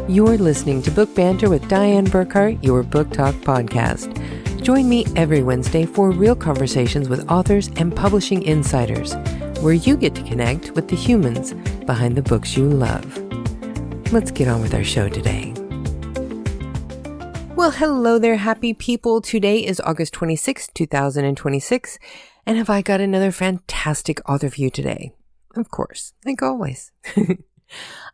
You're listening to Book Banter with Dianne Burckhardt, your book talk podcast. Join me every Wednesday for real conversations with authors and publishing insiders, where you get to connect with the humans behind the books you love. Let's get on with our show today. Well, hello there, happy people. Today is August 26, 2026, and have I got another fantastic author for you today? Of course, like always.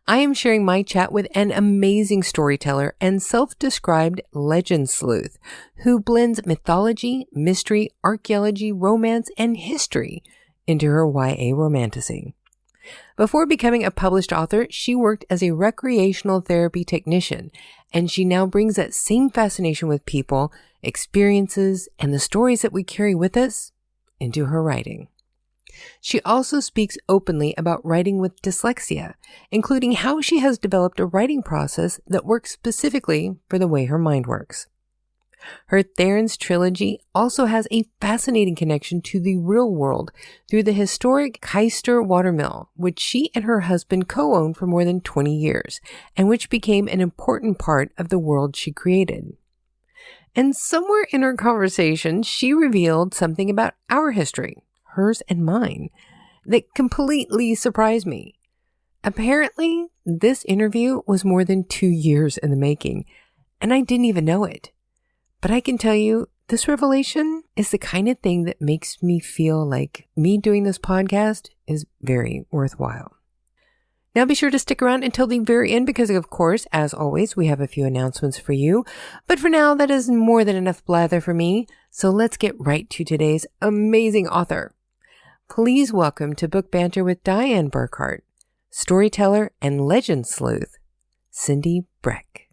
I am sharing my chat with an amazing storyteller and self-described legend sleuth who blends mythology, mystery, archaeology, romance, and history into her YA romantasy. Before becoming a published author, she worked as a recreational therapy technician, and she now brings that same fascination with people, experiences, and the stories that we carry with us into her writing. She also speaks openly about writing with dyslexia, including how she has developed a writing process that works specifically for the way her mind works. Her Therans Trilogy also has a fascinating connection to the real world through the historic Keister Water Mill, which she and her husband co-owned for more than 20 years, and which became an important part of the world she created. And somewhere in our conversation, she revealed something about our history, hers and mine, that completely surprised me. Apparently, this interview was more than 2 years in the making, and I didn't even know it. But I can tell you, this revelation is the kind of thing that makes me feel like me doing this podcast is very worthwhile. Now be sure to stick around until the very end because, of course, as always, we have a few announcements for you. But for now, that is more than enough blather for me, so let's get right to today's amazing author. Please welcome to Book Banter with Dianne Burckhardt, storyteller and legend sleuth, Cyndi Brec.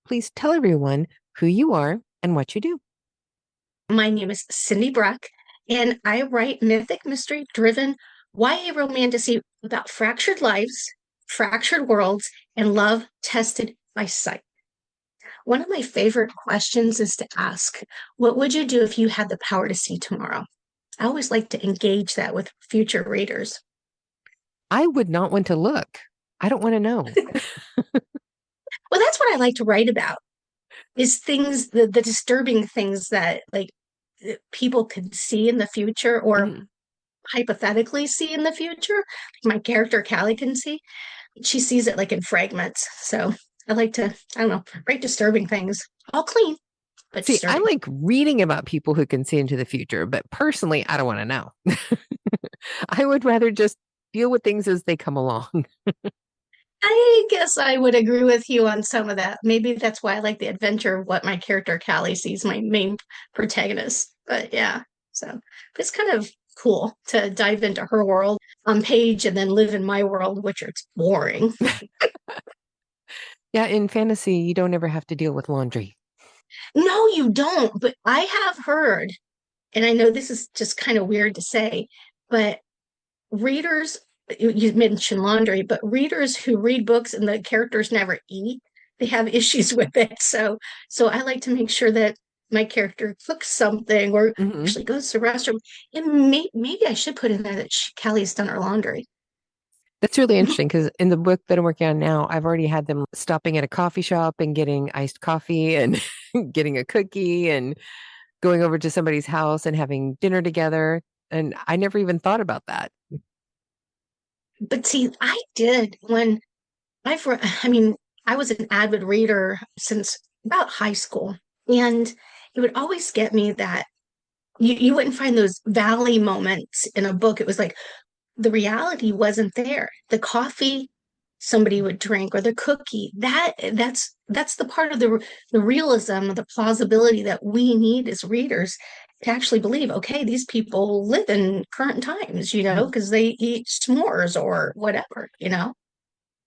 Please tell everyone who you are and what you do. My name is Cyndi Brec, and I write mythic mystery-driven YA romantasy about fractured lives, fractured worlds, and love tested by sight. One of my favorite questions is to ask, what would you do if you had the power to see tomorrow? I always like to engage that with future readers. I would not want to look. I don't want to know. Well, that's what I like to write about, is things, the disturbing things that people could see in the future or hypothetically see in the future. My character, Callie, can see. She sees it like in fragments. So I like to, write disturbing things. All clean. But see, I like reading about people who can see into the future, but personally, I don't want to know. I would rather just deal with things as they come along. I guess I would agree with you on some of that. Maybe that's why I like the adventure of what my character Callie sees, my main protagonist. But yeah, so it's kind of cool to dive into her world on page and then live in my world, which is boring. Yeah, in fantasy, you don't ever have to deal with laundry. No, you don't. But I have heard, and I know this is just kind of weird to say, but readers, you mentioned laundry, but readers who read books and the characters never eat, they have issues with it. So I like to make sure that my character cooks something or actually goes to the restroom. And maybe I should put in there that Callie's done her laundry. That's really interesting because in the book that I'm working on now, I've already had them stopping at a coffee shop and getting iced coffee and getting a cookie and going over to somebody's house and having dinner together. And I never even thought about that. But see, I did when I was an avid reader since about high school. And it would always get me that you wouldn't find those valley moments in a book. It was like the reality wasn't there. The coffee somebody would drink or the cookie, that's the part of the realism, the plausibility that we need as readers to actually believe, okay, these people live in current times, because they eat s'mores or whatever.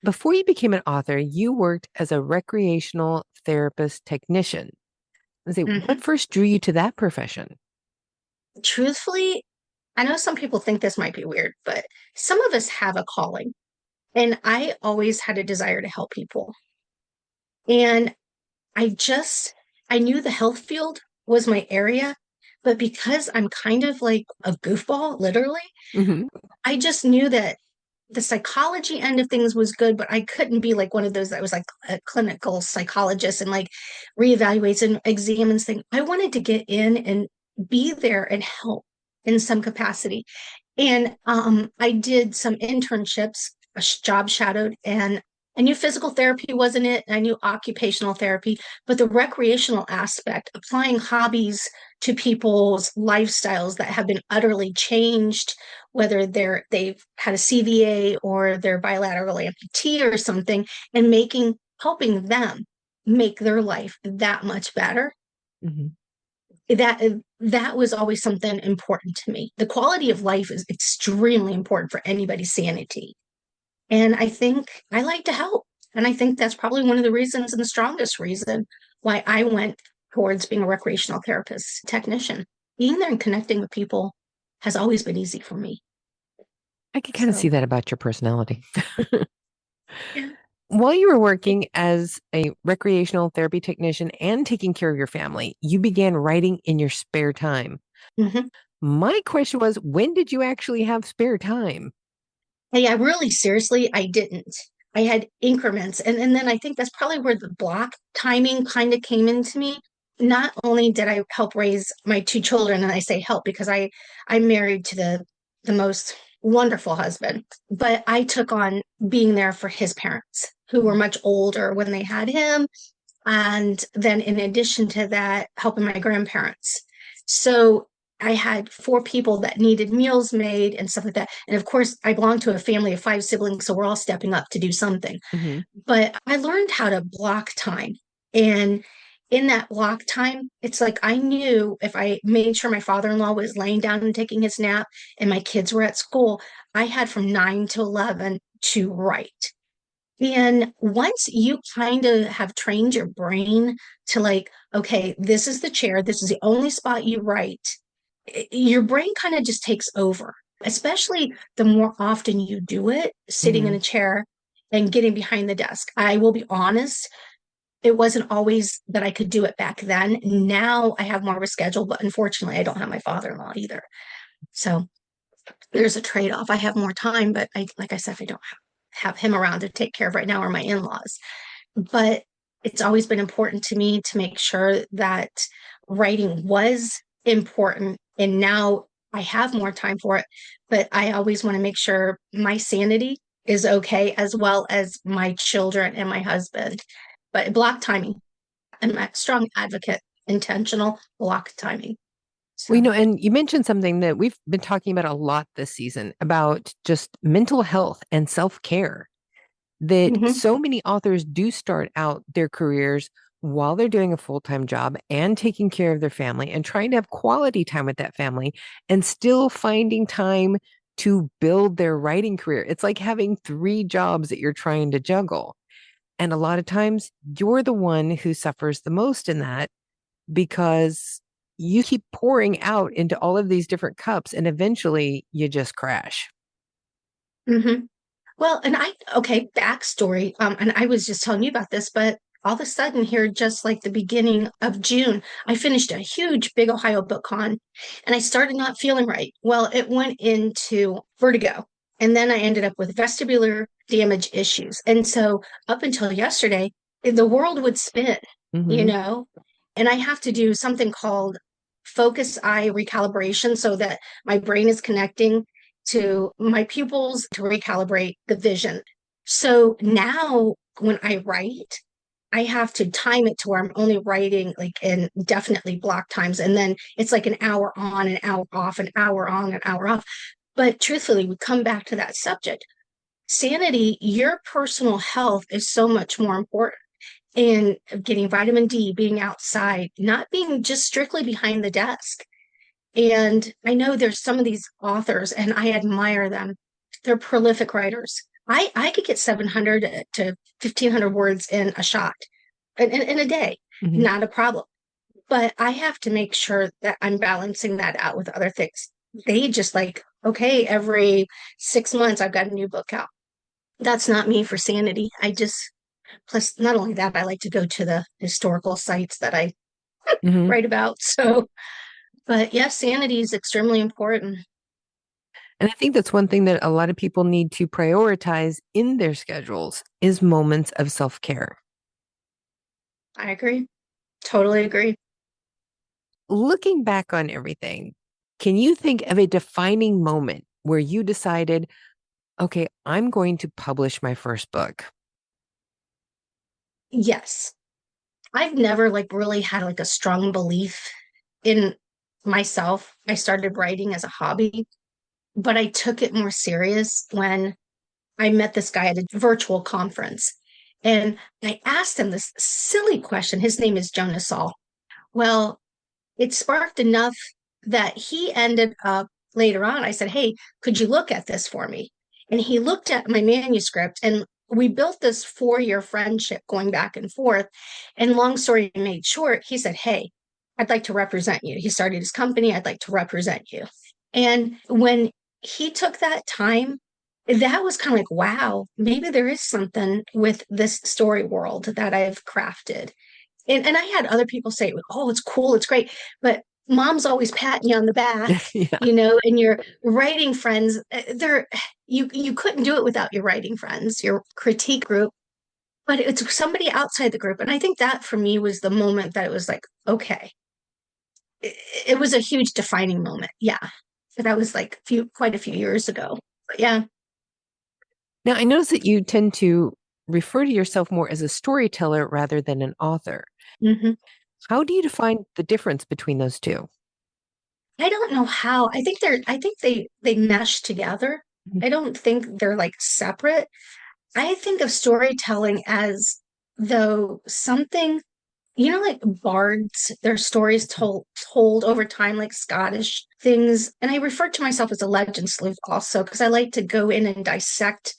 Before you became an author, you worked as a recreational therapist technician. What first drew you to that profession? Truthfully, I know some people think this might be weird, but some of us have a calling. And I always had a desire to help people. And I knew the health field was my area, but because I'm kind of like a goofball, literally, I just knew that the psychology end of things was good, but I couldn't be like one of those that was like a clinical psychologist and like reevaluates and examines things. I wanted to get in and be there and help in some capacity. And I did some internships, a job shadowed, and I knew physical therapy wasn't it. I knew occupational therapy, but the recreational aspect, applying hobbies to people's lifestyles that have been utterly changed, whether they've had a CVA or they're bilateral amputee or something, and helping them make their life that much better. Mm-hmm. That was always something important to me. The quality of life is extremely important for anybody's sanity. And I think I like to help. And I think that's probably one of the reasons and the strongest reason why I went towards being a recreational therapist technician. Being there and connecting with people has always been easy for me. I can kind of see So, that about your personality. yeah. While you were working as a recreational therapy technician and taking care of your family, you began writing in your spare time. Mhm. My question was, when did you actually have spare time? Hey, I really seriously, I didn't. I had increments. And then I think that's probably where the block timing kind of came into me. Not only did I help raise my two children, and I say help because I'm married to the most wonderful husband, but I took on being there for his parents who were much older when they had him. And then in addition to that, helping my grandparents. So I had four people that needed meals made and stuff like that. And of course, I belong to a family of five siblings, so we're all stepping up to do something. Mm-hmm. But I learned how to block time. And in that block time, it's like I knew if I made sure my father-in-law was laying down and taking his nap and my kids were at school, I had from 9 to 11 to write. And once you kind of have trained your brain to like, okay, this is the chair, this is the only spot you write, your brain kind of just takes over, especially the more often you do it, sitting in Mm-hmm. a chair and getting behind the desk. I will be honest, it wasn't always that I could do it back then. Now I have more of a schedule, but unfortunately, I don't have my father-in-law either. So there's a trade-off. I have more time, but like I said, I don't have him around to take care of right now or my in-laws. But it's always been important to me to make sure that writing was important. And now I have more time for it, but I always want to make sure my sanity is okay, as well as my children and my husband. But block timing, I'm a strong advocate, intentional block timing. Well, So, and you mentioned something that we've been talking about a lot this season about just mental health and self-care. That mhm. so many authors do start out their careers while they're doing a full-time job and taking care of their family and trying to have quality time with that family and still finding time to build their writing career. It's like having three jobs that you're trying to juggle. And a lot of times you're the one who suffers the most in that because you keep pouring out into all of these different cups and eventually you just crash. Mhm. Well, and okay, backstory. And I was just telling you about this, but all of a sudden here, just like the beginning of June, I finished a huge big Ohio book con and I started not feeling right. Well, it went into vertigo. And then I ended up with vestibular damage issues. And so up until yesterday, the world would spin, you Mm-hmm. know, and I have to do something called focus eye recalibration so that my brain is connecting to my pupils to recalibrate the vision. So now when I write, I have to time it to where I'm only writing like in definitely block times. And then it's like an hour on, an hour off, an hour on, an hour off. But truthfully, we come back to that subject. Sanity, your personal health is so much more important. And getting vitamin D, being outside, not being just strictly behind the desk. And I know there's some of these authors, and I admire them. They're prolific writers. I could get 700 to 1,500 words in a shot, in a day, Mm-hmm. not a problem. But I have to make sure that I'm balancing that out with other things. They just like, okay, every 6 months, I've got a new book out. That's not me for sanity. Plus, not only that, I like to go to the historical sites that I Mm-hmm. write about. So, but yes, sanity is extremely important. And I think that's one thing that a lot of people need to prioritize in their schedules is moments of self-care. I agree. Totally agree. Looking back on everything, can you think of a defining moment where you decided, okay, I'm going to publish my first book? Yes. I've never like really had like a strong belief in myself. I started writing as a hobby, but I took it more serious when I met this guy at a virtual conference. And I asked him this silly question. His name is Jonas Saul. Well, it sparked enough that he ended up later on. I said, "Hey, could you look at this for me?" And he looked at my manuscript, and we built this 4 year friendship going back and forth. And long story made short, he said, "Hey, I'd like to represent you." He started his company. "I'd like to represent you." And when he took that time, that was kind of like, wow, maybe there is something with this story world that I've crafted. And I had other people say, "Oh, it's cool, it's great," but mom's always patting you on the back, Yeah. and your writing friends, they're you couldn't do it without your writing friends, your critique group, but it's somebody outside the group. And I think that for me was the moment that it was like, okay, it was a huge defining moment. Yeah. But that was like quite a few years ago. But yeah. Now, I notice that you tend to refer to yourself more as a storyteller rather than an author. Hmm. How do you define the difference between those two? I don't know how. I think they mesh together. Mhm. I don't think they're like separate. I think of storytelling as though something, like bards, their stories told over time, like Scottish things. And I refer to myself as a legend sleuth also because I like to go in and dissect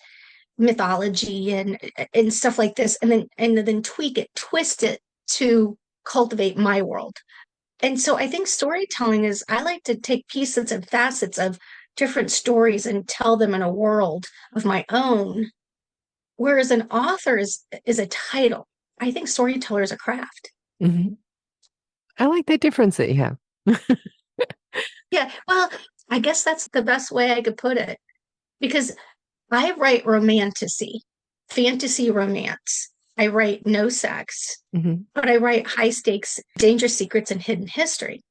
mythology and stuff like this, and then tweak it, twist it to cultivate my world. And so I think storytelling is I like to take pieces and facets of different stories and tell them in a world of my own. Whereas an author is a title. I think storyteller is a craft. Mhm. I like that difference that you have. Yeah, well, I guess that's the best way I could put it because I write romantasy, fantasy romance. I write no sex, Mhm. but I write high stakes, dangerous secrets, and hidden history.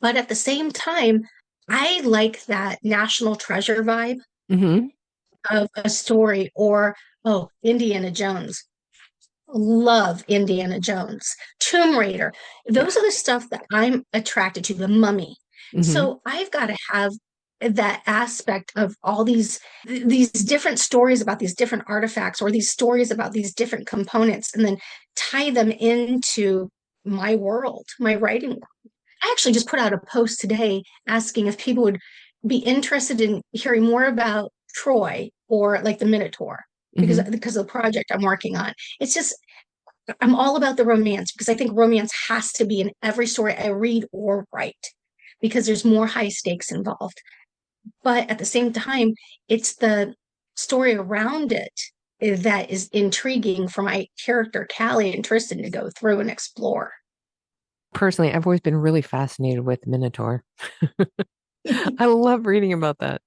But at the same time, I like that national treasure vibe Mhm. of a story or, oh, Indiana Jones. Love Indiana Jones, Tomb Raider. Yeah. Those are the stuff that I'm attracted to, the mummy. Mhm. So I've got to have that aspect of all these different stories about these different artifacts or these stories about these different components and then tie them into my world, my writing world. I actually just put out a post today asking if people would be interested in hearing more about Troy or like the Minotaur Mhm. because of the project I'm working on. It's just I'm all about the romance because I think romance has to be in every story I read or write because there's more high stakes involved. But at the same time, it's the story around it that is intriguing for my character, Callie and Tristan, to go through and explore. Personally, I've always been really fascinated with Minotaur. I love reading about that.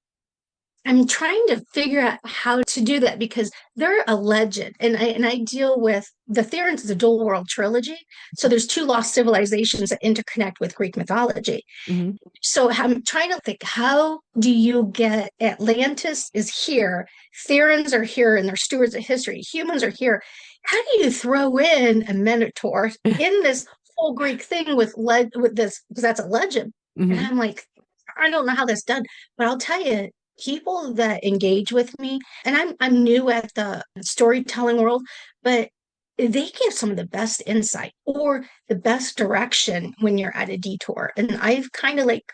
I'm trying to figure out how to do that because they're a legend, and I deal with the Therans is a dual world trilogy. So there's two lost civilizations that interconnect with Greek mythology. Mhm. So I'm trying to think, how do you get Atlantis is here, Therans are here, and they're stewards of history. Humans are here. How do you throw in a Minotaur in this whole Greek thing with this because that's a legend? And Mhm. I'm like, I don't know how that's done, but I'll tell you, people that engage with me, and I'm new at the storytelling world, but they give some of the best insight or the best direction when you're at a detour. And I've kind of like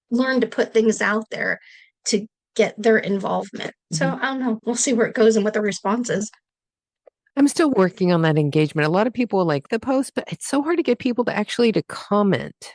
learned to put things out there to get their involvement. So Mhm. I don't know. We'll see where it goes and what the response is. I'm still working on that engagement. A lot of people like the post, but it's so hard to get people to actually to comment.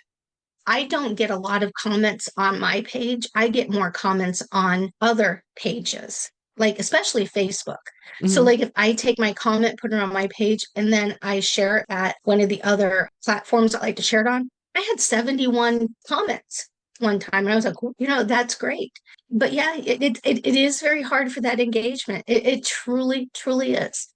I don't get a lot of comments on my page. I get more comments on other pages, like especially Facebook. So Mhm. like if I take my comment, put it on my page, and then I share it at one of the other platforms I like to share it on, I had 71 comments. one time. And I was like, that's great. But yeah, it is very hard for that engagement. It truly, truly is.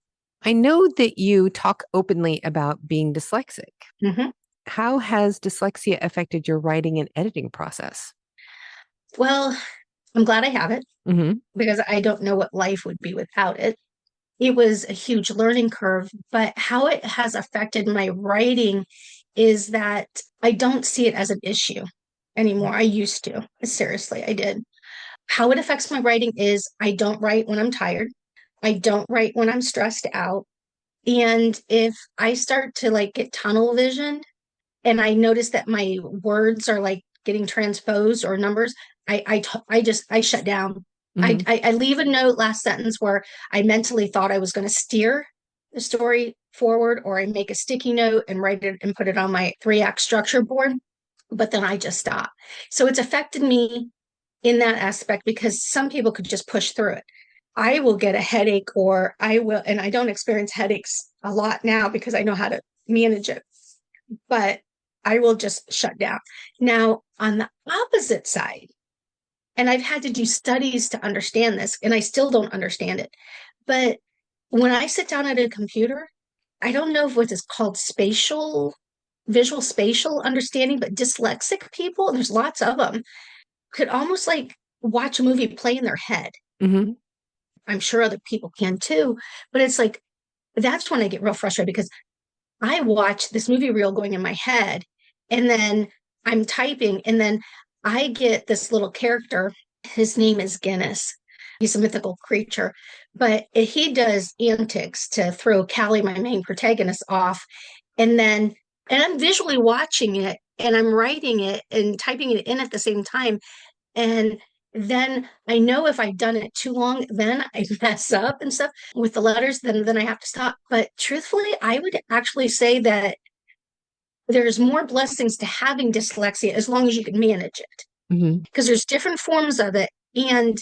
I know that you talk openly about being dyslexic. Hmm. How has dyslexia affected your writing and editing process? Well, I'm glad I have it Mm-hmm. because I don't know what life would be without it. It was a huge learning curve, but how it has affected my writing is that I don't see it as an issue anymore. I used to. Seriously, I did. How it affects my writing is I don't write when I'm tired. I don't write when I'm stressed out. And if I start to like get tunnel vision and I notice that my words are like getting transposed or numbers, I shut down. Mm-hmm. I leave a note last sentence where I mentally thought I was going to steer the story forward, or I make a sticky note and write it and put it on my 3-act structure board, but then I just stop. So it's affected me in that aspect because some people could just push through it. I will get a headache, or I will, and I don't experience headaches a lot now because I know how to manage it, but I will just shut down. Now, on the opposite side, and I've had to do studies to understand this, and I still don't understand it, but when I sit down at a computer, I don't know if what is called visual spatial understanding, but dyslexic people, and there's lots of them, could almost like watch a movie play in their head. Mm-hmm. I'm sure other people can too, but it's like that's when I get real frustrated because I watch this movie reel going in my head, and then I'm typing, and then I get this little character. His name is Guinness. He's a mythical creature, but he does antics to throw Callie, my main protagonist, off. And then, and I'm visually watching it and I'm writing it and typing it in at the same time. And then I know if I've done it too long, then I mess up and stuff with the letters, then I have to stop. But truthfully, I would actually say that there's more blessings to having dyslexia as long as you can manage it. Mm-hmm. Because there's different forms of it. And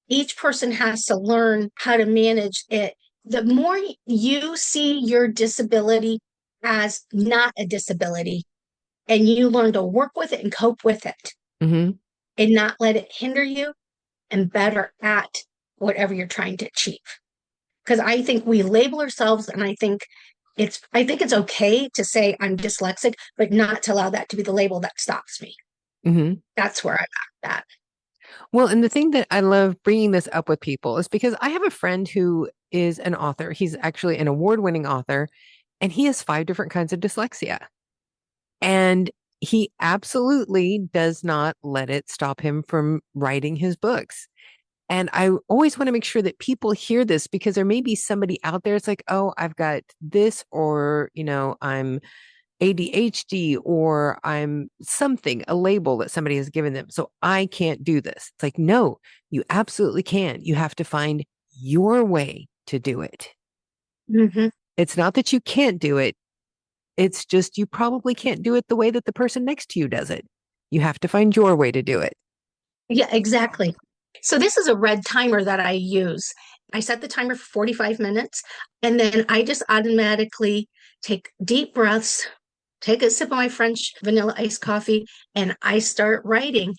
each person has to learn how to manage it. The more you see your disability as not a disability and you learn to work with it and cope with it Mm-hmm. and not let it hinder you and better at whatever you're trying to achieve. Because I think we label ourselves, and I think it's okay to say I'm dyslexic, but not to allow that to be the label that stops me. Mm-hmm. That's where I'm at. Well, and the thing that I love bringing this up with people is because I have a friend who is an author. He's actually an award-winning author, and he has 5 different kinds of dyslexia. And he absolutely does not let it stop him from writing his books. And I always want to make sure that people hear this because there may be somebody out there. It's like, oh, I've got this, or, I'm ADHD, or I'm something, a label that somebody has given them. So I can't do this. It's like, no, you absolutely can. You have to find your way to do it. Mm-hmm. It's not that you can't do it. It's just you probably can't do it the way that the person next to you does it. You have to find your way to do it. Yeah, exactly. So this is a red timer that I use. I set the timer for 45 minutes, and then I just automatically take deep breaths, take a sip of my French vanilla iced coffee, and I start writing.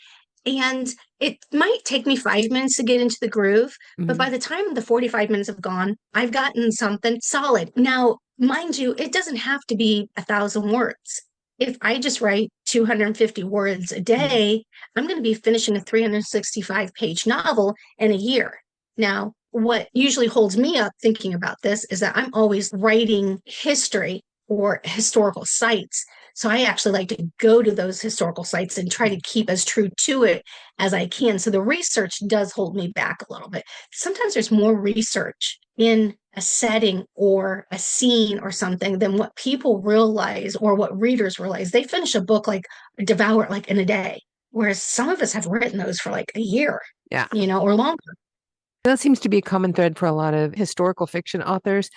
And it might take me 5 minutes to get into the groove, but Mm-hmm. by the time the 45 minutes have gone, I've gotten something solid. Now, mind you, it doesn't have to be 1,000 words. If I just write 250 words a Mm-hmm. day, I'm going to be finishing a 365-page novel in a year. Now, what usually holds me up thinking about this is that I'm always writing history or historical sites. So I actually like to go to those historical sites and try to keep as true to it as I can. So the research does hold me back a little bit. Sometimes there's more research in a setting or a scene or something than what people realize or what readers realize. They finish a book like devour it like in a day, whereas some of us have written those for like a year, Yeah. or longer. That seems to be a common thread for a lot of historical fiction authors.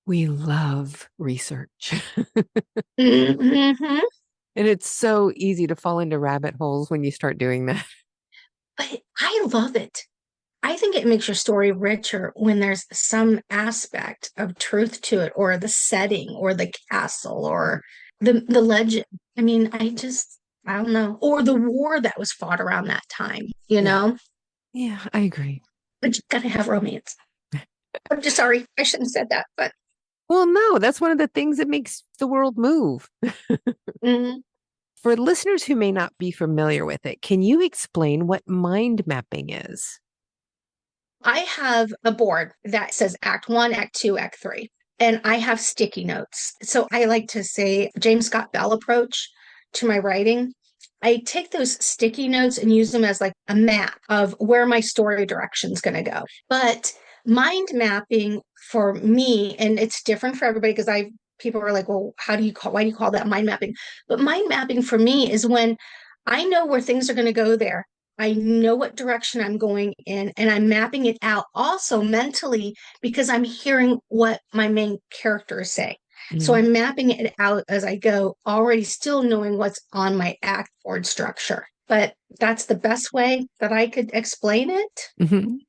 We love research. Mm-hmm. And it's so easy to fall into rabbit holes when you start doing that. But I love it. I think it makes your story richer when there's some aspect of truth to it, or the setting, or the castle, or the legend. I mean, I don't know, or the war that was fought around that time, you Yeah. know, Yeah, I agree. but you gotta have romance. I'm just sorry, I shouldn't have said that, but Well, no, that's one of the things that makes the world move. mm, For listeners who may not be familiar with it, can you explain what mind mapping is? I have a board that says Act One, Act Two, Act Three, and I have sticky notes. So I like to say James Scott Bell approach to my writing. I take those sticky notes and use them as like a map of where my story direction is going to go. But mind mapping for me, and it's different for everybody because I people are like, well, why do you call that mind mapping? But mind mapping for me is when I know where things are going to go there. I know what direction I'm going in, and I'm mapping it out also mentally because I'm hearing what my main character is saying. So Mhm. I'm mapping it out as I go, already still knowing what's on my act board structure. But that's the best way that I could explain it. Mhm.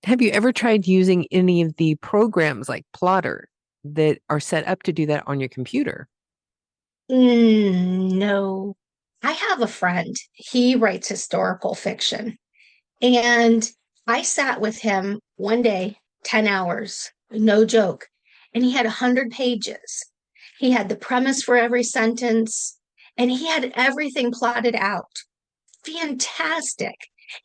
Have you ever tried using any of the programs like Plotter that are set up to do that on your computer? No, I have a friend. He writes historical fiction. And I sat with him one day, 10 hours, no joke. And he had 100 pages. He had the premise for every sentence, and he had everything plotted out. Fantastic.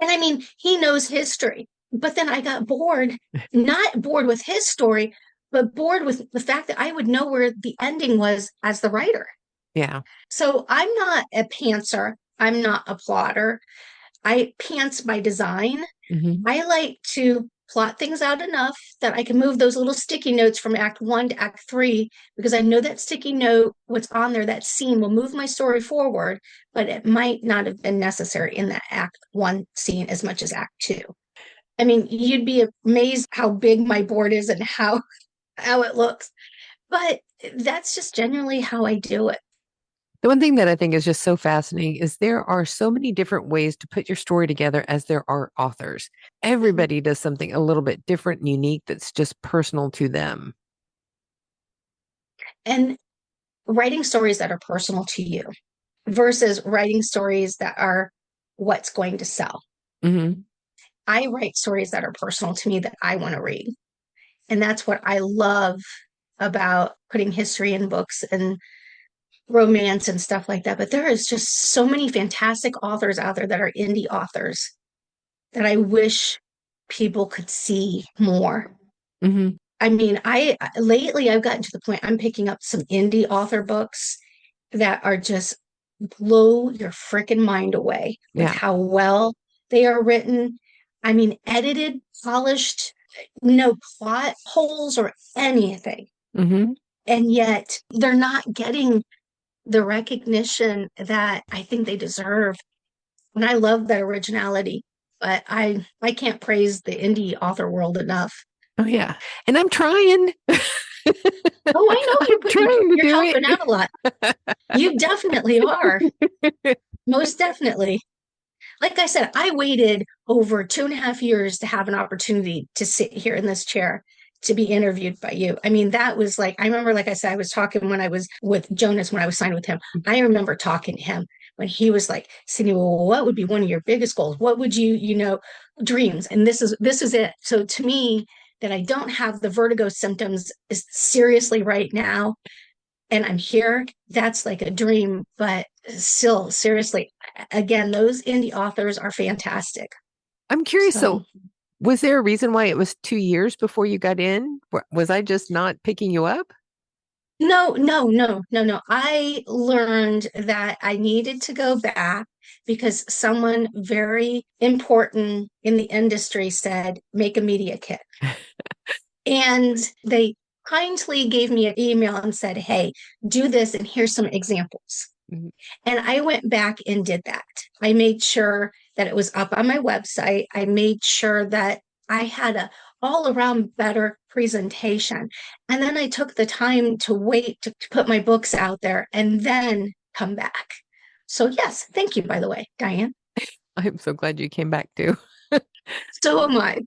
And I mean, he knows history. But then I got bored, not bored with his story, but bored with the fact that I would know where the ending was as the writer. Yeah. So I'm not a pantser. I'm not a plotter. I pants by design. Hmm. I like to plot things out enough that I can move those little sticky notes from act one to act three because I know that sticky note, what's on there, that scene will move my story forward, but it might not have been necessary in that act one scene as much as act two. I mean, you'd be amazed how big my board is and how it looks, but that's just generally how I do it. The one thing that I think is just so fascinating is there are so many different ways to put your story together as there are authors. Everybody does something a little bit different and unique that's just personal to them. And writing stories that are personal to you versus writing stories that are what's going to sell. Hmm. I write stories that are personal to me that I want to read. And that's what I love about putting history in books and romance and stuff like that. But there is just so many fantastic authors out there that are indie authors that I wish people could see more. Hmm. I mean, I lately I've gotten to the point I'm picking up some indie author books that are just blow your freaking mind away with Yeah. how well they are written. I mean, edited, polished, no plot holes or anything. Hmm. And yet they're not getting the recognition that I think they deserve. And I love that originality, but I can't praise the indie author world enough. Oh, yeah. And I'm trying. Oh, I know I'm trying to you're do helping out a lot. You definitely are. it. Most definitely. Like I said, I waited over 2.5 years to have an opportunity to sit here in this chair to be interviewed by you. I mean, that was like, I remember, like I said, I was talking when I was with Jonas, when I was signed with him. I remember talking to him when he was like, Cindy, well, what would be one of your biggest goals? What would dreams? And this is it. So to me, that I don't have the vertigo symptoms is seriously right now and I'm here, that's like a dream. But still, seriously, again, those indie authors are fantastic. I'm curious. So, So, was there a reason why it was 2 years before you got in? Was I just not picking you up? no, no, no, no, no. I learned that I needed to go back because someone very important in the industry said, make a media kit. And they kindly gave me an email and said, hey, do this, and here's some examples. Mhm. And I went back and did that. I made sure that it was up on my website. I made sure that I had a all around better presentation. And then I took the time to wait to put my books out there and then come back. So yes, thank you, by the way, Diane. I'm so glad you came back too. So am I.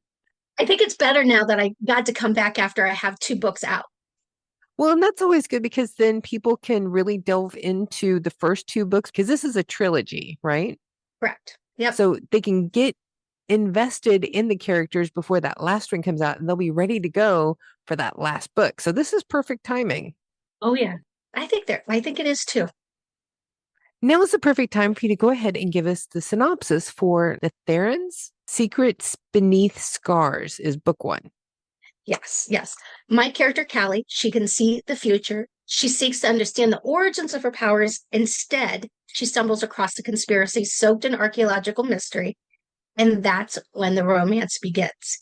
I think it's better now that I got to come back after I have two books out. Well, and that's always good because then people can really delve into the first two books because this is a trilogy, right? Correct. Yep. So they can get invested in the characters before that last one comes out and they'll be ready to go for that last book. So this is perfect timing. Oh yeah. I think it is too. Now is the perfect time for you to go ahead and give us the synopsis for the Therans Secrets Beneath Scars is book one. Yes, yes. My character, Callie, she can see the future. She seeks to understand the origins of her powers. Instead, she stumbles across a conspiracy soaked in archaeological mystery, and that's when the romance begins.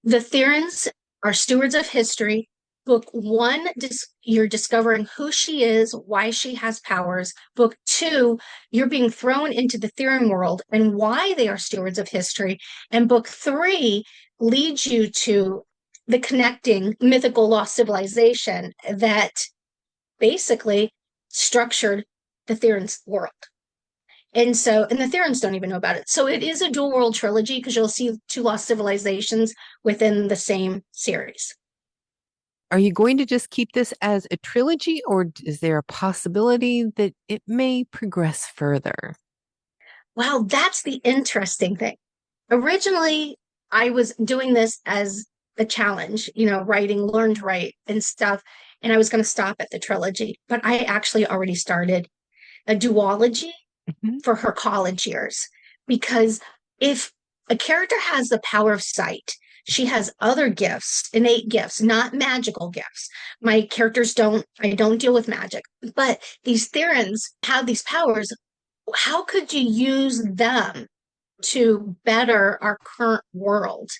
The Therans are stewards of history. Book one, you're discovering who she is, why she has powers. Book two, you're being thrown into the Theran world and why they are stewards of history. And book three leads you to the connecting mythical lost civilization that basically structured the Theran's world. And the Therans don't even know about it. So it is a dual world trilogy because you'll see two lost civilizations within the same series. Are you going to just keep this as a trilogy or is there a possibility that it may progress further? Well, that's the interesting thing. Originally, I was doing this as a challenge, writing, learn to write and stuff. And I was going to stop at the trilogy, but I actually already started a duology Mhm. for her college years. Because if a character has the power of sight, she has other gifts, innate gifts, not magical gifts. My characters I don't deal with magic, but these Therans have these powers. How could you use them to better our current world?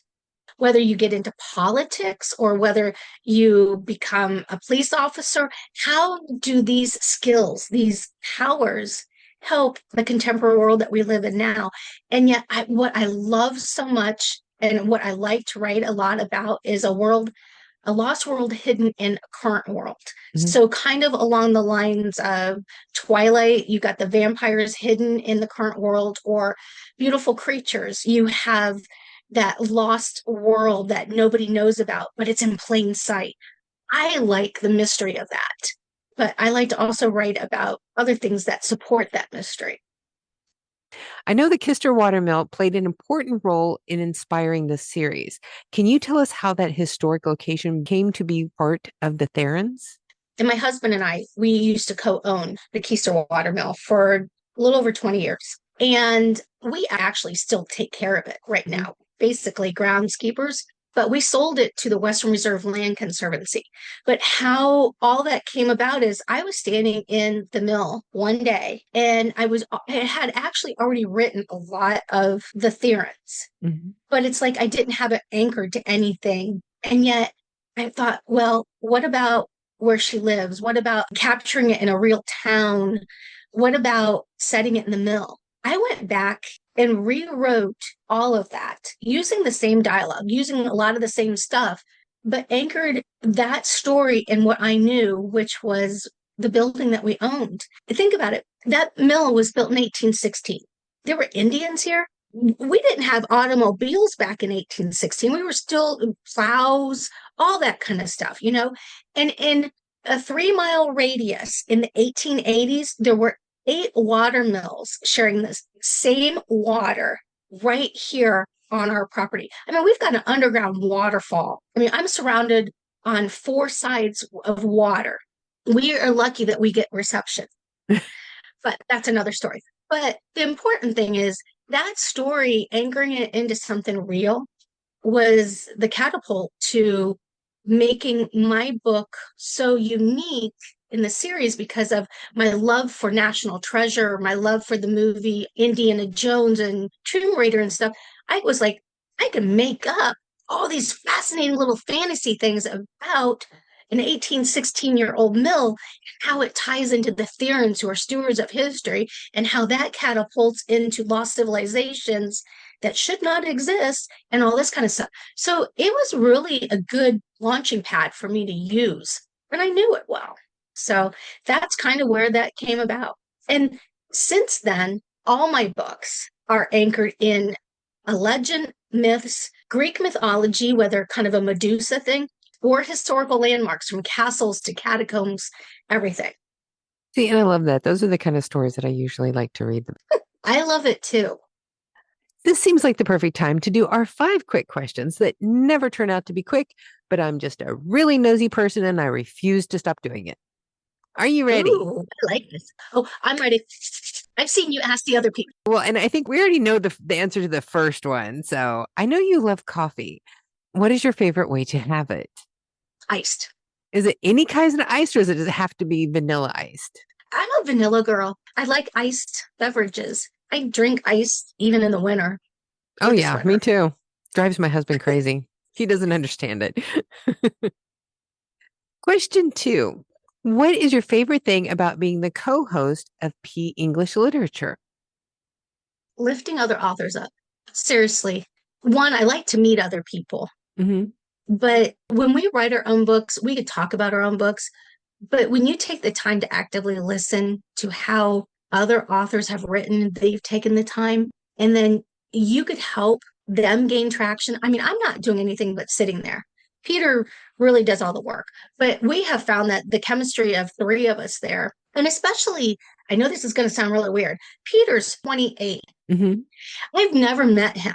Whether you get into politics or whether you become a police officer, how do these skills, these powers help the contemporary world that we live in now? And yet, what I love so much and what I like to write a lot about is a lost world hidden in a current world. Mhm. So, kind of along the lines of Twilight, you got the vampires hidden in the current world, or Beautiful Creatures, you have that lost world that nobody knows about, but it's in plain sight. I like the mystery of that, but I like to also write about other things that support that mystery. I know the Keister Water Mill played an important role in inspiring this series. Can you tell us how that historic location came to be part of the Therans? And my husband and I, we used to co-own the Keister Water Mill for a little over 20 years. And we actually still take care of it right Mhm. now, basically groundskeepers. But we sold it to the Western Reserve Land Conservancy. But how all that came about is I was standing in the mill one day and I had actually already written a lot of the Therans, Mhm. but it's like I didn't have it anchored to anything. And yet I thought, well, what about where she lives? What about capturing it in a real town? What about setting it in the mill? I went back and rewrote all of that using the same dialogue, using a lot of the same stuff, but anchored that story in what I knew, which was the building that we owned. Think about it. That mill was built in 1816. There were Indians here. We didn't have automobiles back in 1816. We were still plows, all that kind of stuff. And in a 3 mile radius in the 1880s, there were 8 water mills sharing the same water right here on our property. I mean, we've got an underground waterfall. I mean, I'm surrounded on 4 sides of water. We are lucky that we get reception, but that's another story. But the important thing is that story, anchoring it into something real, was the catapult to making my book so unique in the series because of my love for National Treasure, my love for the movie Indiana Jones and Tomb Raider and stuff. I was like, I can make up all these fascinating little fantasy things about an 1816-year-old mill and how it ties into the Therans who are stewards of history and how that catapults into lost civilizations that should not exist and all this kind of stuff. So it was really a good launching pad for me to use. And I knew it well. So that's kind of where that came about. And since then, all my books are anchored in a legend, myths, Greek mythology, whether kind of a Medusa thing, or historical landmarks from castles to catacombs, everything. See, and I love that. Those are the kind of stories that I usually like to read. I love it too. This seems like the perfect time to do our 5 quick questions that never turn out to be quick, but I'm just a really nosy person and I refuse to stop doing it. Are you ready? Ooh, I like this. Oh, I'm ready. I've seen you ask the other people. Well, and I think we already know the answer to the first one. So I know you love coffee. What is your favorite way to have it? Iced. Is it any kind of iced or does it have to be vanilla iced? I'm a vanilla girl. I like iced beverages. I drink ice even in the winter Oh, with a yeah, me sweater. too. Drives my husband crazy. He doesn't understand it. Question 2. What is your favorite thing about being the co-host of P English Literature? Lifting other authors up. Seriously. One, I like to meet other people. Mm-hmm. But when we write our own books, we could talk about our own books. But when you take the time to actively listen to how other authors have written, they've taken the time, and then you could help them gain traction. I mean, I'm not doing anything but sitting there. Peter really does all the work, but we have found that the chemistry of 3 of us there, and especially, I know this is going to sound really weird. Peter's 28. Mm-hmm. I've never met him.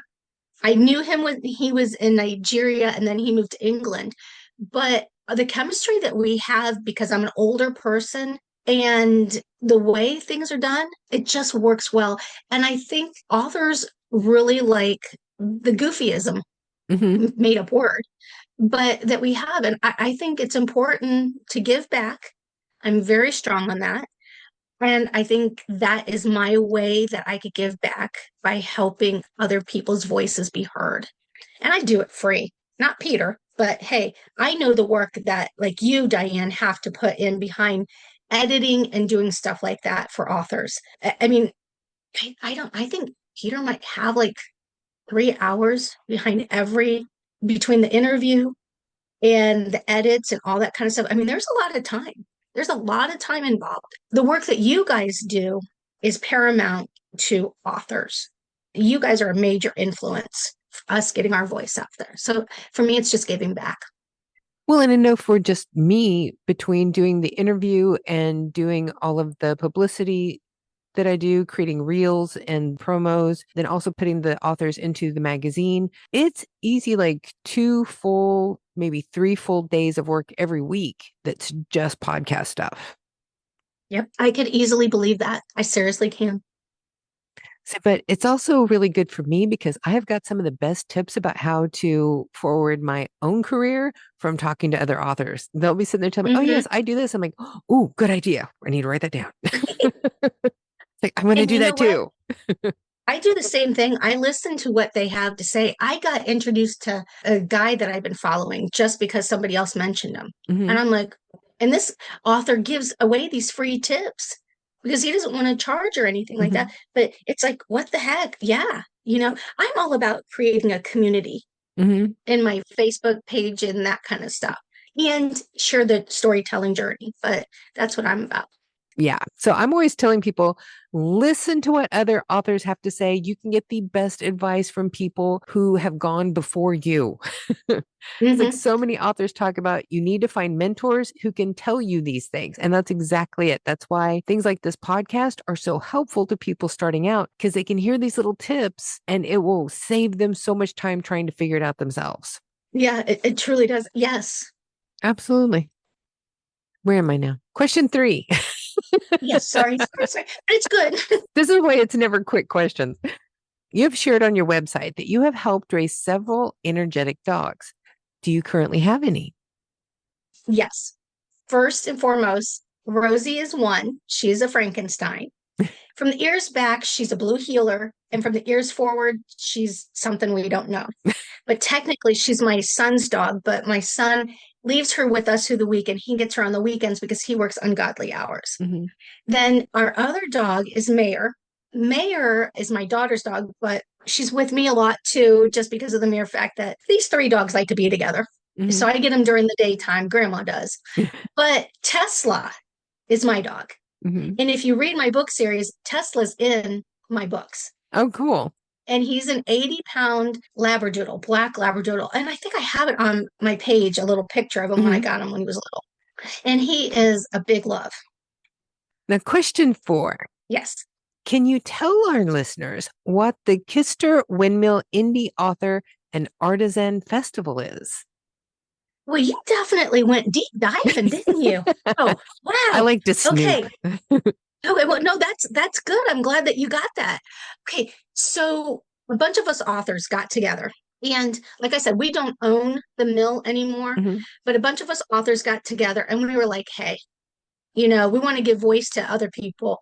I knew him when he was in Nigeria and then he moved to England. But the chemistry that we have, because I'm an older person and the way things are done, it just works well. And I think authors really like the goofyism, Mm-hmm. made up word, but that we have. And I think it's important to give back. I'm very strong on that. And I think that is my way that I could give back by helping other people's voices be heard. And I do it free, not Peter, but hey, I know the work that like you, Dianne, have to put in behind editing and doing stuff like that for authors. I mean, I don't, I think Peter might have like 3 hours behind between the interview and the edits and all that kind of stuff. I mean, there's a lot of time. There's a lot of time involved. The work that you guys do is paramount to authors. You guys are a major influence for us getting our voice out there. So for me, it's just giving back. Well, and I know for just me, between doing the interview and doing all of the publicity that I do, creating reels and promos, then also putting the authors into the magazine, it's easy, like 2 full, maybe 3 full days of work every week that's just podcast stuff. Yep. I could easily believe that. I seriously can. So, but it's also really good for me because I have got some of the best tips about how to forward my own career from talking to other authors. They'll be sitting there telling me, oh, Mm-hmm. yes, I do this. I'm like, oh, good idea. I need to write that down. Like, I'm going to And do you know that what? too. I do the same thing. I listen to what they have to say. I got introduced to a guy that I've been following just because somebody else mentioned him. Mm-hmm. And I'm like, and this author gives away these free tips because he doesn't want to charge or anything like Mm-hmm. that. But it's like, what the heck? Yeah. I'm all about creating a community Mm-hmm. in my Facebook page and that kind of stuff and share the storytelling journey. But that's what I'm about. Yeah. So I'm always telling people, listen to what other authors have to say. You can get the best advice from people who have gone before you. It's like Hmm. so many authors talk about you need to find mentors who can tell you these things. And that's exactly it. That's why things like this podcast are so helpful to people starting out because they can hear these little tips and it will save them so much time trying to figure it out themselves. Yeah, it truly does. Yes. Absolutely. Where am I now? Question 3. Yes. Sorry. But it's good. This is why it's never quick questions. You have shared on your website that you have helped raise several energetic dogs. Do you currently have any? Yes. First and foremost, Rosie is one. She's a Frankenstein. From the ears back, she's a blue heeler. And from the ears forward, she's something we don't know. But technically, she's my son's dog. But my son leaves her with us through the week and he gets her on the weekends because he works ungodly hours. Mm-hmm. Then our other dog is Mayor. Mayor is my daughter's dog, but she's with me a lot too, just because of the mere fact that these 3 dogs like to be together. Mm-hmm. So I get them during the daytime. Grandma does. But Tesla is my dog. Mm-hmm. And if you read my book series, Tesla's in my books. Oh, cool. And he's an 80-pound Labradoodle, black Labradoodle. And I think I have it on my page, a little picture of him when I got him when he was little. And he is a big love. Now, question 4. Yes. Can you tell our listeners what the Keister Windmill Indie Author and Artisan Festival is? Well, you definitely went deep diving, didn't you? Oh, wow. I like to snoop. Okay. Okay, well, no, that's good. I'm glad that you got that. Okay, so a bunch of us authors got together. And like I said, we don't own the mill anymore, but a bunch of us authors got together and we were like, hey, we want to give voice to other people.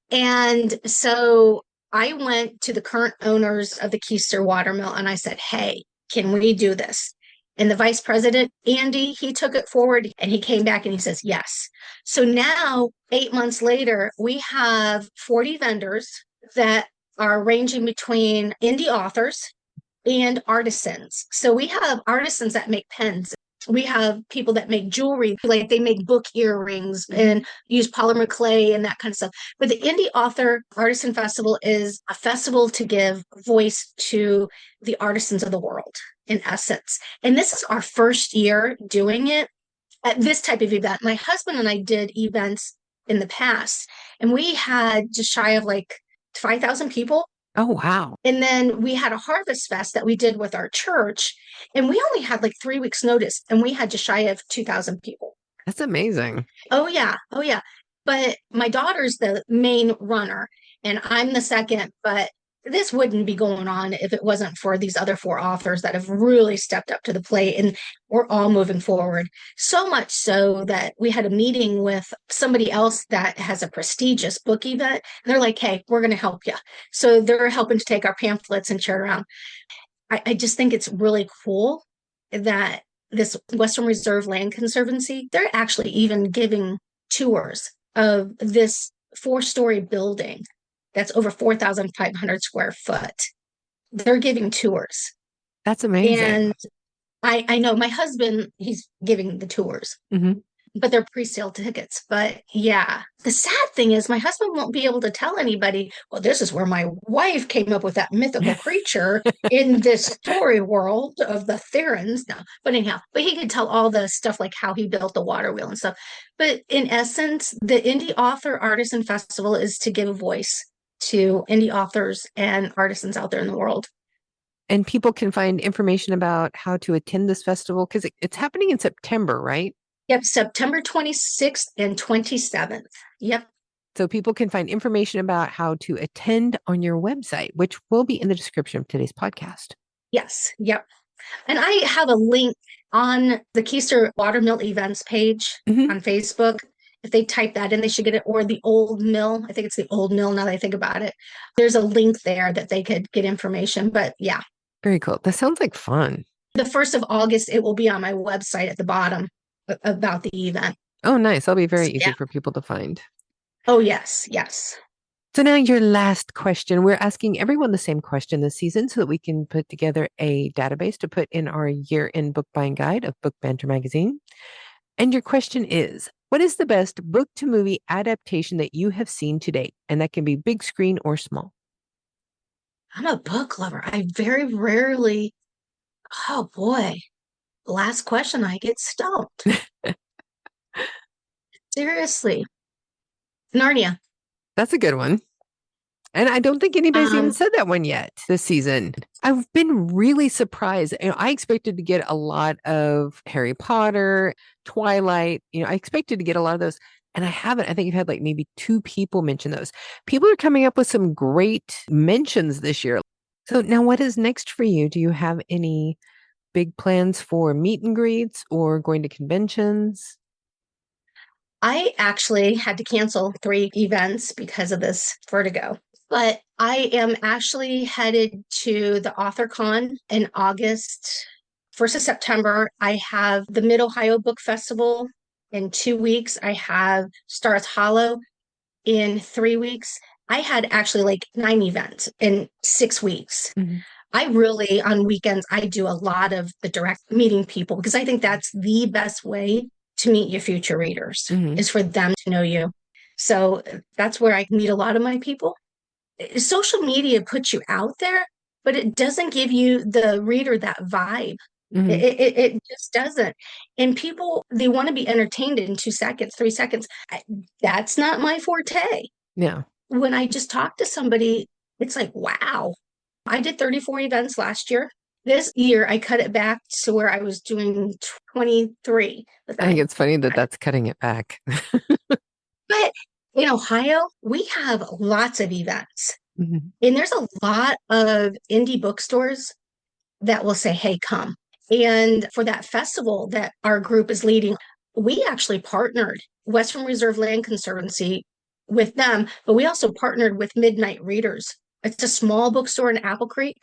And so I went to the current owners of the Keister Water Mill and I said, hey, can we do this? And the vice president, Andy, he took it forward and he came back and he says, yes. So now, 8 months later, we have 40 vendors that are ranging between indie authors and artisans. So we have artisans that make pens. We have people that make jewelry, like they make book earrings and use polymer clay and that kind of stuff. But the Indie Author Artisan Festival is a festival to give voice to the artisans of the world, in essence. And this is our first year doing it at this type of event. My husband and I did events in the past, and we had just shy of like 5,000 people. Oh, wow. And then we had a harvest fest that we did with our church, and we only had like 3 weeks notice, and we had just shy of 2,000 people. That's amazing. Oh, yeah. Oh, yeah. But my daughter's the main runner, and I'm the second, but this wouldn't be going on if it wasn't for these other 4 authors that have really stepped up to the plate, and we're all moving forward. So much so that we had a meeting with somebody else that has a prestigious book event. And they're like, hey, we're going to help you. So they're helping to take our pamphlets and share around. I just think it's really cool that this Western Reserve Land Conservancy, they're actually even giving tours of this 4-story building that's over 4,500 square foot. They're giving tours. That's amazing. And I know my husband, he's giving the tours, but they're pre-sale tickets. But yeah, the sad thing is my husband won't be able to tell anybody, well, this is where my wife came up with that mythical creature in this story world of the Therans. No, but anyhow, but he could tell all the stuff like how he built the water wheel and stuff. But in essence, the Indie Author Artisan Festival is to give a voice to indie authors and artisans out there in the world. And people can find information about how to attend this festival because it's happening in September, right? Yep, September 26th and 27th. Yep. So people can find information about how to attend on your website, which will be in the description of today's podcast. Yes. Yep. And I have a link on the Keister Water Mill events page on Facebook. If they type that in, they should get it. Or the Old Mill. I think it's the Old Mill now that I think about it. There's a link there that they could get information. But yeah. Very cool. That sounds like fun. The 1st of August, it will be on my website at the bottom about the event. Oh, nice. That'll be very easy for people to find. Oh, yes. Yes. So now your last question. We're asking everyone the same question this season so that we can put together a database to put in our year-end book buying guide of Book Banter magazine. And your question is, what is the best book-to-movie adaptation that you have seen to date? And that can be big screen or small. I'm a book lover. I very rarely, oh boy, last question, I get stumped. Seriously. Narnia. That's a good one. And I don't think anybody's even said that one yet this season. I've been really surprised. I expected to get a lot of Harry Potter, Twilight. I expected to get a lot of those. And I haven't. I think I've had like maybe 2 people mention those. People are coming up with some great mentions this year. So now what is next for you? Do you have any big plans for meet and greets or going to conventions? I actually had to cancel 3 events because of this vertigo. But I am actually headed to the AuthorCon in August. 1st of September, I have the Mid-Ohio Book Festival. In 2 weeks, I have Stars Hollow. In 3 weeks, I had actually like 9 events in 6 weeks. I really, on weekends, I do a lot of the direct meeting people because I think that's the best way to meet your future readers is for them to know you. So that's where I meet a lot of my people. Social media puts you out there, but it doesn't give you, the reader, that vibe. Hmm. It just doesn't. And people, they want to be entertained in 2 seconds, 3 seconds. That's not my forte. Yeah. When I just talk to somebody, it's like, wow. I did 34 events last year. This year, I cut it back to where I was doing 23. But I think it's funny that that's cutting it back. but in Ohio, we have lots of events. Mhm. And there's a lot of indie bookstores that will say, hey, come. And for that festival that our group is leading, we actually partnered Western Reserve Land Conservancy with them, but we also partnered with Midnight Readers. It's a small bookstore in Apple Creek.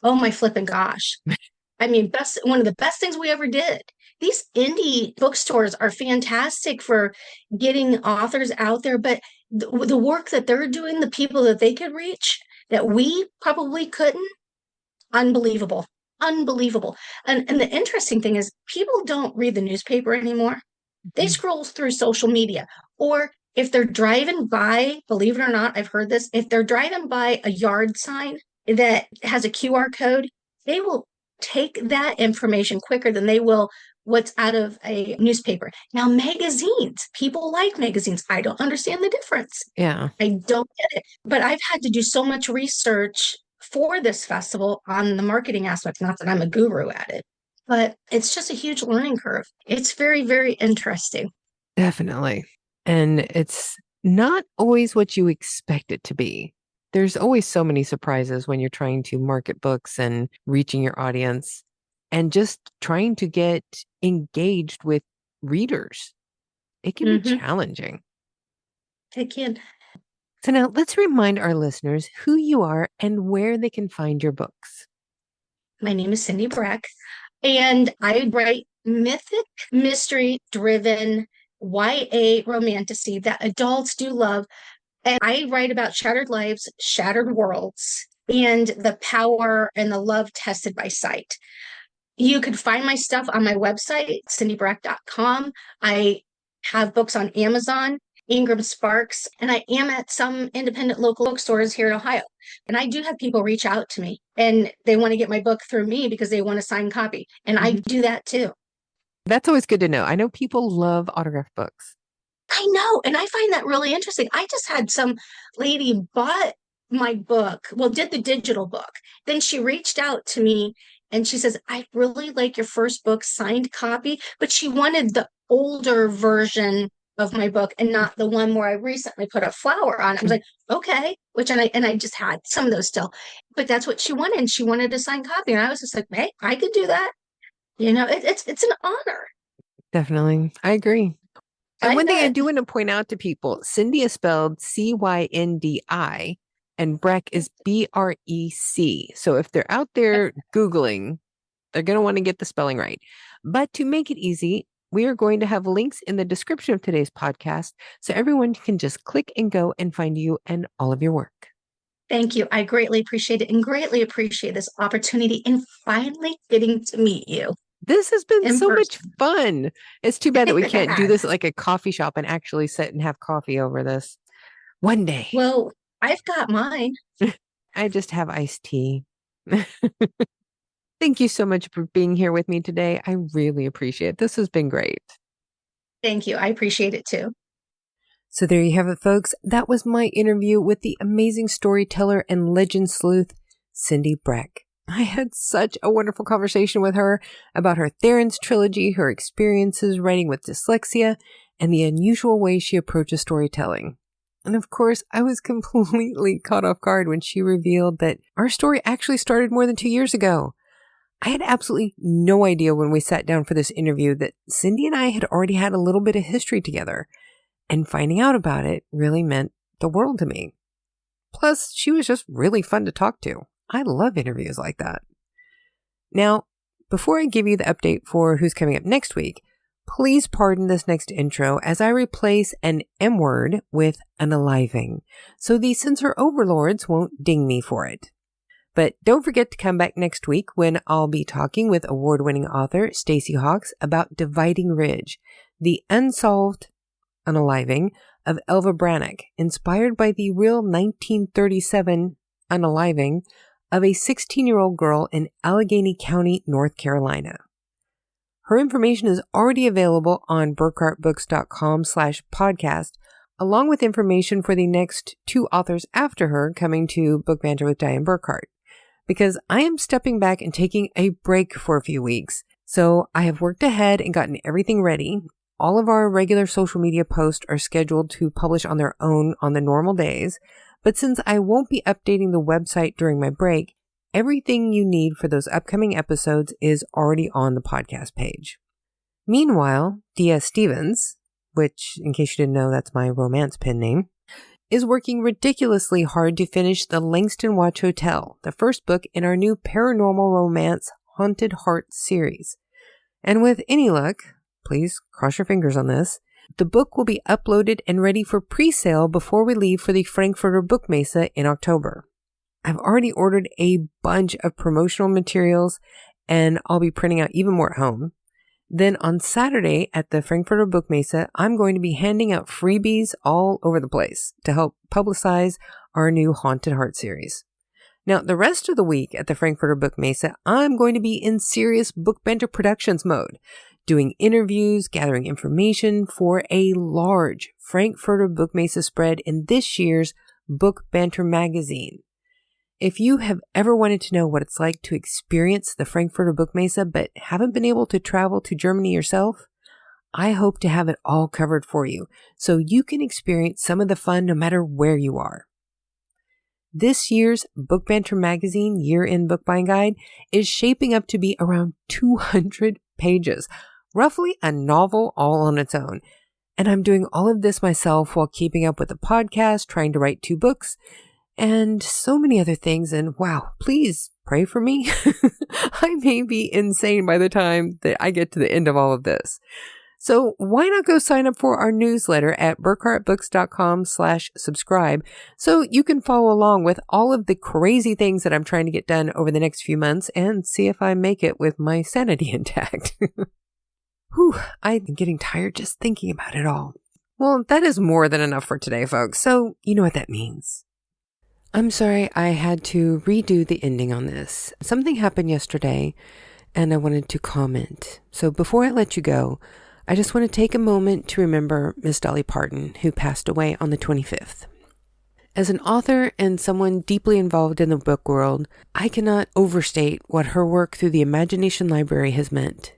Oh my flipping gosh. I mean, one of the best things we ever did. These indie bookstores are fantastic for getting authors out there, but the work that they're doing, the people that they could reach that we probably couldn't, unbelievable. Unbelievable. And the interesting thing is people don't read the newspaper anymore. They Mhm. scroll through social media. Or if they're driving by, believe it or not, I've heard this, if they're driving by a yard sign that has a QR code, they will take that information quicker than they will what's out of a newspaper. Now, magazines, people like magazines. I don't understand the difference. Yeah. I don't get it. But I've had to do so much research for this festival on the marketing aspect. Not that I'm a guru at it, but it's just a huge learning curve. It's very, very interesting. Definitely. And it's not always what you expect it to be. There's always so many surprises when you're trying to market books and reaching your audience and just trying to get engaged with readers. It can be Mm-hmm. challenging. It can. So now let's remind our listeners who you are and where they can find your books. My name is Cyndi Brec, and I write mythic, mystery driven YA romantasy that adults do love. And I write about shattered lives, shattered worlds, and the power and the love tested by sight. You can find my stuff on my website, cyndibrec.com. I have books on Amazon, Ingram Sparks, and I am at some independent local bookstores here in Ohio. And I do have people reach out to me and they want to get my book through me because they want a signed copy. And I Mhm. do that too. That's always good to know. I know people love autographed books. I know. And I find that really interesting. I just had some lady bought my book, well, did the digital book. Then she reached out to me and she says, I really like your first book signed copy, but she wanted the older version of my book and not the one where I recently put a flower on. I was like, okay, which and I just had some of those still, but that's what she wanted. And she wanted a signed copy. And I was just like, hey, I could do that. It's an honor. Definitely. I agree. And I one thing I bet. do want to point out to people, Cyndi is spelled Cyndi and Breck is Brec. So if they're out there Googling, they're going to want to get the spelling right. But to make it easy, we are going to have links in the description of today's podcast so everyone can just click and go and find you and all of your work. Thank you. I greatly appreciate it and greatly appreciate this opportunity and finally getting to meet you This has been in so much person. fun. It's too bad that we It can't do has. this at like a coffee shop and actually sit and have coffee over this one day. Well, I've got mine. I just have iced tea. Thank you so much for being here with me today. I really appreciate it. This has been great. Thank you. I appreciate it too. So there you have it, folks. That was my interview with the amazing storyteller and legend sleuth, Cyndi Brec. I had such a wonderful conversation with her about her Therans Trilogy, her experiences writing with dyslexia, and the unusual way she approaches storytelling. And of course, I was completely caught off guard when she revealed that our story actually started more than 2 years ago. I had absolutely no idea when we sat down for this interview that Cyndi and I had already had a little bit of history together, and finding out about it really meant the world to me. Plus, she was just really fun to talk to. I love interviews like that. Now, before I give you the update for who's coming up next week, please pardon this next intro as I replace an M word with an aliving, so the censor overlords won't ding me for it. But don't forget to come back next week when I'll be talking with award-winning author Stacey Hawkes about Dividing Ridge, the unsolved unaliving of Elva Brannock, inspired by the real 1937 unaliving of a 16-year-old girl in Allegheny County, North Carolina. Her information is already available on burkhartbooks.com/podcast, along with information for the next 2 authors after her coming to Book Banter with Dianne Burckhardt, because I am stepping back and taking a break for a few weeks. So I have worked ahead and gotten everything ready. All of our regular social media posts are scheduled to publish on their own on the normal days, but since I won't be updating the website during my break, everything you need for those upcoming episodes is already on the podcast page. Meanwhile, D.S. Stevens, which, in case you didn't know, that's my romance pen name, is working ridiculously hard to finish The Langston Watch Hotel, the first book in our new paranormal romance Haunted Heart series. And with any luck, please cross your fingers on this, the book will be uploaded and ready for pre-sale before we leave for the Frankfurter Book Messe in October. I've already ordered a bunch of promotional materials, and I'll be printing out even more at home. Then on Saturday at the Frankfurter Book Messe, I'm going to be handing out freebies all over the place to help publicize our new Haunted Heart series. Now, the rest of the week at the Frankfurter Book Messe, I'm going to be in serious Book Banter Productions mode, doing interviews, gathering information for a large Frankfurter Book Messe spread in this year's Book Banter magazine. If you have ever wanted to know what it's like to experience the Frankfurter Book Messe but haven't been able to travel to Germany yourself, I hope to have it all covered for you so you can experience some of the fun no matter where you are. This year's Book Banter magazine year-end book buying guide is shaping up to be around 200 pages, roughly a novel all on its own. And I'm doing all of this myself while keeping up with the podcast, trying to write 2 books, and so many other things. And wow, please pray for me. I may be insane by the time that I get to the end of all of this. So why not go sign up for our newsletter at burkhartbooks.com/subscribe so you can follow along with all of the crazy things that I'm trying to get done over the next few months and see if I make it with my sanity intact. Whew, I'm getting tired just thinking about it all. Well, that is more than enough for today, folks. So you know what that means. I'm sorry I had to redo the ending on this. Something happened yesterday and I wanted to comment. So before I let you go, I just want to take a moment to remember Miss Dolly Parton, who passed away on the 25th. As an author and someone deeply involved in the book world, I cannot overstate what her work through the Imagination Library has meant.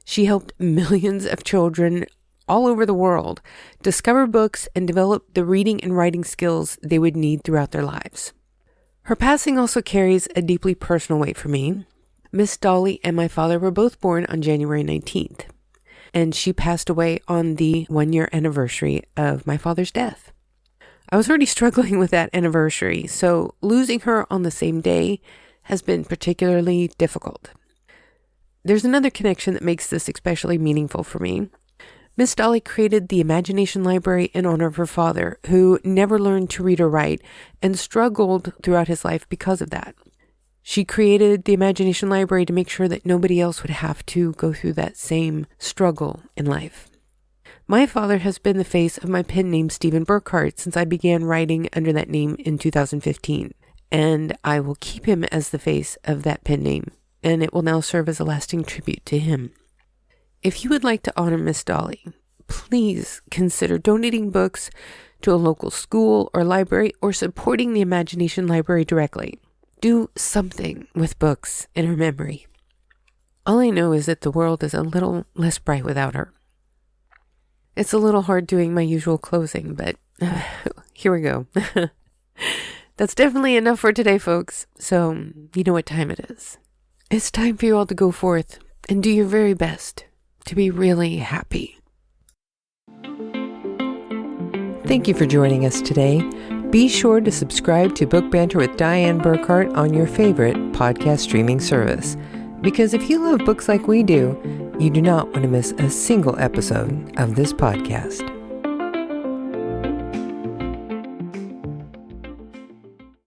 She helped millions of children all over the world discover books and develop the reading and writing skills they would need throughout their lives. Her passing also carries a deeply personal weight for me. Miss Dolly and my father were both born on January 19th, and she passed away on the 1-year anniversary of my father's death. I was already struggling with that anniversary, so losing her on the same day has been particularly difficult. There's another connection that makes this especially meaningful for me. Miss Dolly created the Imagination Library in honor of her father, who never learned to read or write and struggled throughout his life because of that. She created the Imagination Library to make sure that nobody else would have to go through that same struggle in life. My father has been the face of my pen name Cyndi Brec since I began writing under that name in 2015, and I will keep him as the face of that pen name, and it will now serve as a lasting tribute to him. If you would like to honor Miss Dolly, please consider donating books to a local school or library or supporting the Imagination Library directly. Do something with books in her memory. All I know is that the world is a little less bright without her. It's a little hard doing my usual closing, but here we go. That's definitely enough for today, folks. So you know what time it is. It's time for you all to go forth and do your very best to be really happy. Thank you for joining us today. Be sure to subscribe to Book Banter with Dianne Burckhardt on your favorite podcast streaming service. Because if you love books like we do, you do not want to miss a single episode of this podcast.